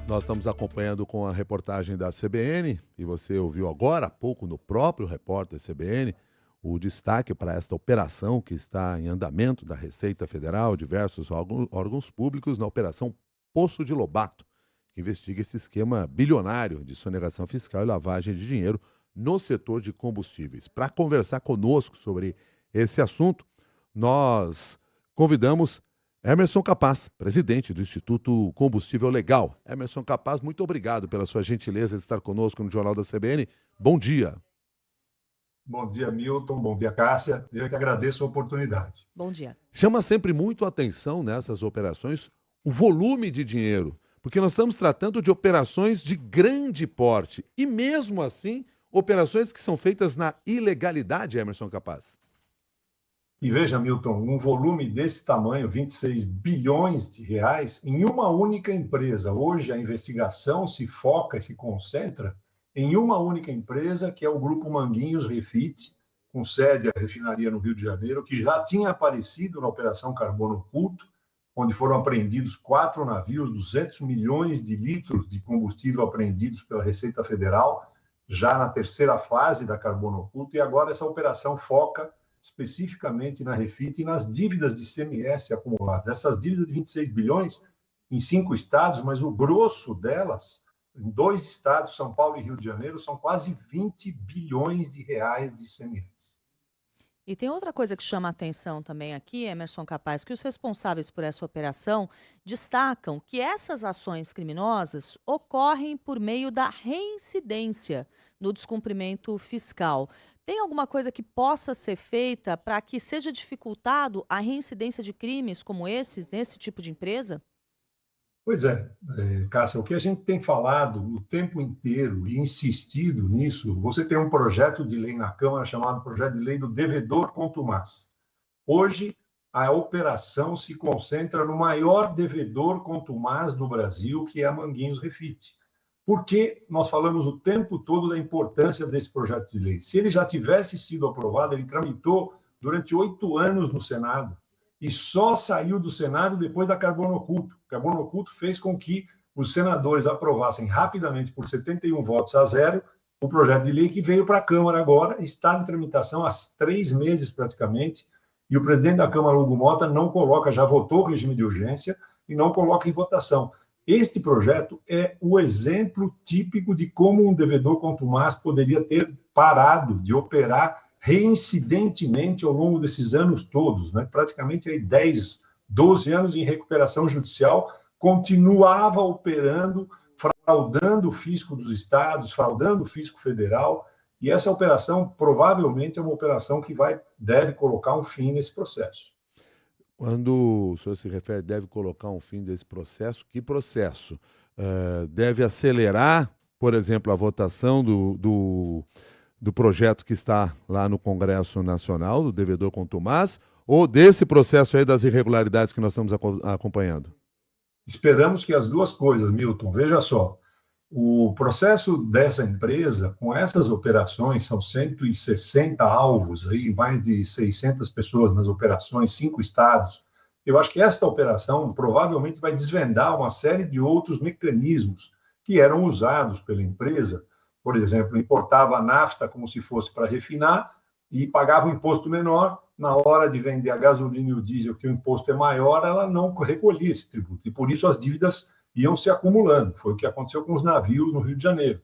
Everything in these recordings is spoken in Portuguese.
Nós estamos acompanhando com a reportagem da CBN, e você ouviu agora há pouco no próprio repórter CBN o destaque para esta operação que está em andamento da Receita Federal, diversos órgãos públicos, na Operação Poço de Lobato, que investiga esse esquema bilionário de sonegação fiscal e lavagem de dinheiro no setor de combustíveis. Para conversar conosco sobre esse assunto, nós convidamos Emerson Capaz, presidente do Instituto Combustível Legal. Emerson Capaz, muito obrigado pela sua gentileza de estar conosco no Jornal da CBN. Bom dia. Bom dia, Milton. Bom dia, Cássia. Eu que agradeço a oportunidade. Bom dia. Chama sempre muito a atenção nessas operações o volume de dinheiro, porque nós estamos tratando de operações de grande porte e, mesmo assim, operações que são feitas na ilegalidade, Emerson Capaz. E veja, Milton, um volume desse tamanho, 26 bilhões de reais, em uma única empresa. Hoje a investigação se foca e se concentra em uma única empresa, que é o Grupo Manguinhos Refit, com sede a refinaria no Rio de Janeiro, que já tinha aparecido na Operação Carbono Oculto, onde foram apreendidos 4 navios, 200 milhões de litros de combustível apreendidos pela Receita Federal, já na terceira fase da Carbono Oculto, e agora essa operação foca especificamente na Refit e nas dívidas de ICMS acumuladas. Essas dívidas de 26 bilhões em 5 estados, mas o grosso delas, em 2 estados, São Paulo e Rio de Janeiro, são quase 20 bilhões de reais de ICMS. E tem outra coisa que chama a atenção também aqui, Emerson Capaz, que os responsáveis por essa operação destacam que essas ações criminosas ocorrem por meio da reincidência no descumprimento fiscal. Tem alguma coisa que possa ser feita para que seja dificultado a reincidência de crimes como esses, nesse tipo de empresa? Pois é, Cássia, o que a gente tem falado o tempo inteiro e insistido nisso, você tem um projeto de lei na Câmara chamado Projeto de Lei do Devedor Contumaz. Hoje, a operação se concentra no maior devedor contumaz do Brasil, que é a Manguinhos Refit. Porque nós falamos o tempo todo da importância desse projeto de lei. Se ele já tivesse sido aprovado, ele tramitou durante 8 anos no Senado e só saiu do Senado depois da Carbono Oculto. O Carbono Oculto fez com que os senadores aprovassem rapidamente, por 71 votos a 0, o projeto de lei que veio para a Câmara agora, está em tramitação há 3 meses praticamente, e o presidente da Câmara, Hugo Mota, não coloca, já votou o regime de urgência e não coloca em votação. Este projeto é o exemplo típico de como um devedor contumaz poderia ter parado de operar reincidentemente ao longo desses anos todos, né? Praticamente aí 10, 12 anos em recuperação judicial, continuava operando, fraudando o fisco dos estados, fraudando o fisco federal, e essa operação provavelmente é uma operação que deve colocar um fim nesse processo. Quando o senhor se refere deve colocar um fim desse processo, que processo? Deve acelerar, por exemplo, a votação do projeto que está lá no Congresso Nacional, do devedor contumaz, ou desse processo aí das irregularidades que nós estamos acompanhando? Esperamos que as duas coisas, Milton. Veja só, o processo dessa empresa, com essas operações, são 160 alvos, aí, mais de 600 pessoas nas operações, 5 estados. Eu acho que esta operação provavelmente vai desvendar uma série de outros mecanismos que eram usados pela empresa. Por exemplo, importava a nafta como se fosse para refinar e pagava um imposto menor. Na hora de vender a gasolina e o diesel, que o imposto é maior, ela não recolhia esse tributo. E por isso as dívidas iam se acumulando. Foi o que aconteceu com os navios no Rio de Janeiro.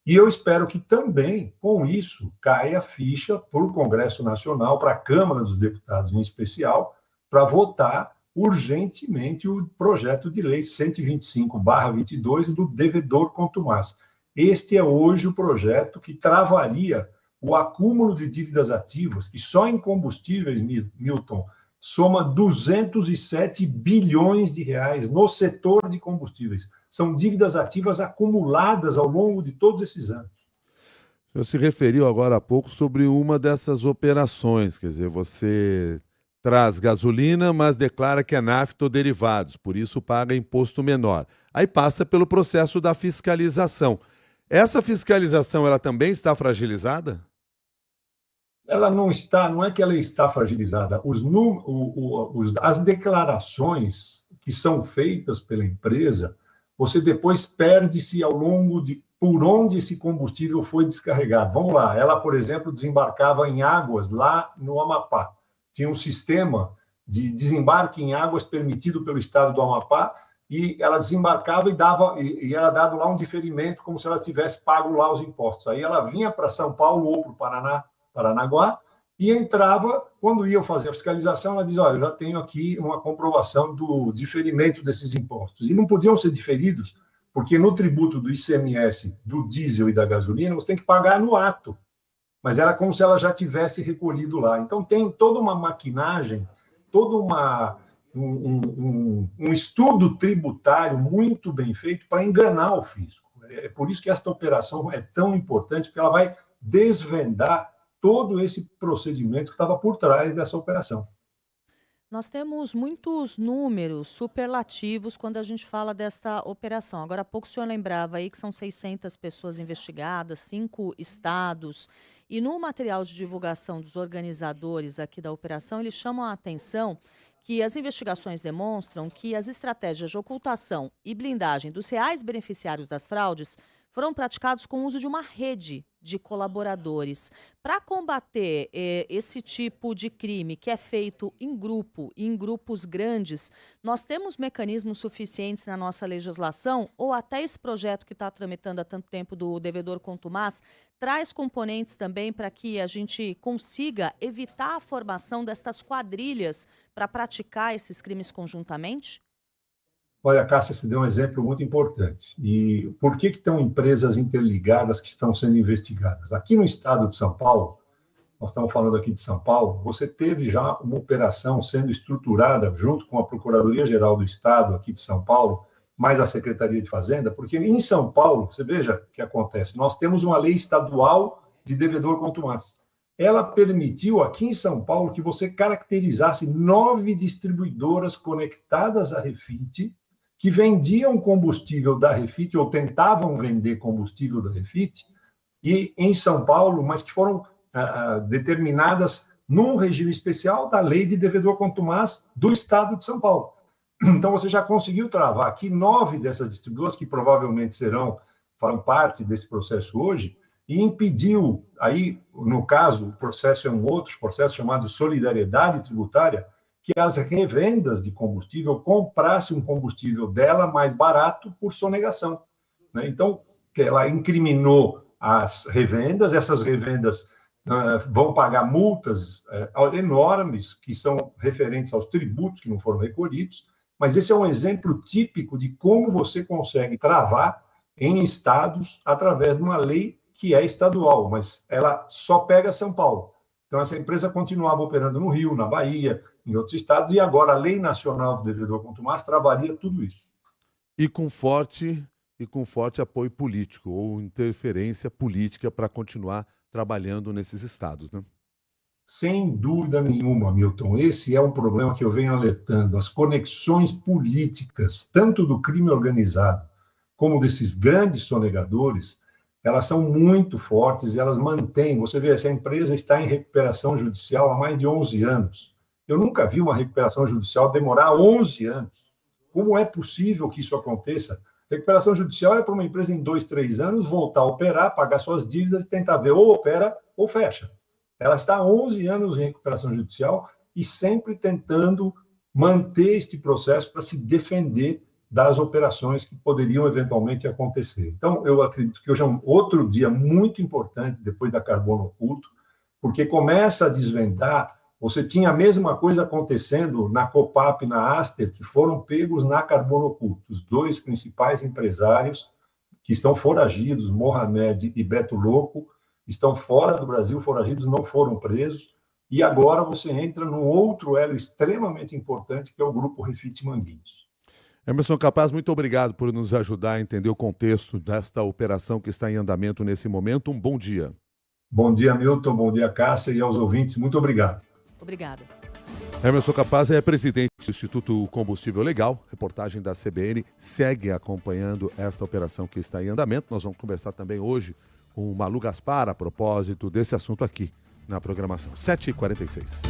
E eu espero que também, com isso, caia a ficha para o Congresso Nacional, para a Câmara dos Deputados em especial, para votar urgentemente o projeto de lei 125/22 do devedor contumaz. Este é hoje o projeto que travaria o acúmulo de dívidas ativas, que só em combustíveis, Milton, soma 207 bilhões de reais no setor de combustíveis. São dívidas ativas acumuladas ao longo de todos esses anos. O senhor se referiu agora há pouco sobre uma dessas operações, quer dizer, você traz gasolina, mas declara que é nafta ou derivados, por isso paga imposto menor. Aí passa pelo processo da fiscalização. Essa fiscalização, ela também está fragilizada? Ela não está, não é que ela está fragilizada. As declarações que são feitas pela empresa você depois perde-se ao longo de por onde esse combustível foi descarregado. Vamos lá, ela, por exemplo, desembarcava em águas lá no Amapá. Tinha um sistema de desembarque em águas permitido pelo estado do Amapá, e ela desembarcava e era dado lá um diferimento, como se ela tivesse pago lá os impostos. Aí ela vinha para São Paulo ou para o Paranaguá, e entrava, quando iam fazer a fiscalização, ela diz, olha, eu já tenho aqui uma comprovação do diferimento desses impostos. E não podiam ser diferidos, porque no tributo do ICMS, do diesel e da gasolina, você tem que pagar no ato. Mas era como se ela já tivesse recolhido lá. Então, tem toda uma maquinagem, todo um estudo tributário muito bem feito para enganar o fisco. É por isso que esta operação é tão importante, porque ela vai desvendar todo esse procedimento que estava por trás dessa operação. Nós temos muitos números superlativos quando a gente fala desta operação. Agora há pouco o senhor lembrava aí que são 600 pessoas investigadas, 5 estados. E no material de divulgação dos organizadores aqui da operação, eles chamam a atenção que as investigações demonstram que as estratégias de ocultação e blindagem dos reais beneficiários das fraudes foram praticados com o uso de uma rede de colaboradores. Para combater esse tipo de crime que é feito em grupo, em grupos grandes, nós temos mecanismos suficientes na nossa legislação, ou até esse projeto que está tramitando há tanto tempo do devedor contumaz, traz componentes também para que a gente consiga evitar a formação destas quadrilhas para praticar esses crimes conjuntamente? Olha, Cássia, você deu um exemplo muito importante. E por que estão empresas interligadas que estão sendo investigadas? Aqui no estado de São Paulo, nós estamos falando aqui de São Paulo, você teve já uma operação sendo estruturada junto com a Procuradoria-Geral do Estado aqui de São Paulo, mais a Secretaria de Fazenda, porque em São Paulo, você veja o que acontece, nós temos uma lei estadual de devedor contumaz. Ela permitiu aqui em São Paulo que você caracterizasse 9 distribuidoras conectadas à Refit, que vendiam combustível da Refit, ou tentavam vender combustível da Refit, e em São Paulo, mas que foram determinadas num regime especial da lei de devedor contumaz do Estado de São Paulo. Então, você já conseguiu travar aqui 9 dessas distribuidoras, que provavelmente farão parte desse processo hoje, e impediu, aí, no caso, o processo é um outro processo chamado solidariedade tributária, que as revendas de combustível comprassem um combustível dela mais barato por sonegação, né? Então, ela incriminou as revendas, essas revendas vão pagar multas enormes, que são referentes aos tributos que não foram recolhidos, mas esse é um exemplo típico de como você consegue travar em estados através de uma lei que é estadual, mas ela só pega São Paulo. Então, essa empresa continuava operando no Rio, na Bahia, em outros estados, e agora a Lei Nacional do Devedor Contumaz travaria tudo isso. E com forte apoio político ou interferência política para continuar trabalhando nesses estados, né? Sem dúvida nenhuma, Milton. Esse é um problema que eu venho alertando. As conexões políticas, tanto do crime organizado como desses grandes sonegadores, elas são muito fortes e elas mantêm. Você vê, essa empresa está em recuperação judicial há mais de 11 anos. Eu nunca vi uma recuperação judicial demorar 11 anos. Como é possível que isso aconteça? Recuperação judicial é para uma empresa em 2, 3 anos voltar a operar, pagar suas dívidas e tentar ver ou opera ou fecha. Ela está há 11 anos em recuperação judicial e sempre tentando manter este processo para se defender das operações que poderiam eventualmente acontecer. Então, eu acredito que hoje é um outro dia muito importante depois da Carbono Oculto, porque começa a desvendar. Você tinha a mesma coisa acontecendo na Copap e na Aster, que foram pegos na Carbono Oculto. Os 2 principais empresários que estão foragidos, Mohamed e Beto Louco, estão fora do Brasil, foragidos, não foram presos. E agora você entra num outro elo extremamente importante, que é o Grupo Refit Manguinhos. Emerson Capaz, muito obrigado por nos ajudar a entender o contexto desta operação que está em andamento nesse momento. Um bom dia. Bom dia, Milton. Bom dia, Cássia, e aos ouvintes. Muito obrigado. Obrigada. Emerson Capaz é presidente do Instituto Combustível Legal. Reportagem da CBN segue acompanhando esta operação que está em andamento. Nós vamos conversar também hoje com o Malu Gaspar a propósito desse assunto aqui na programação. 7h46.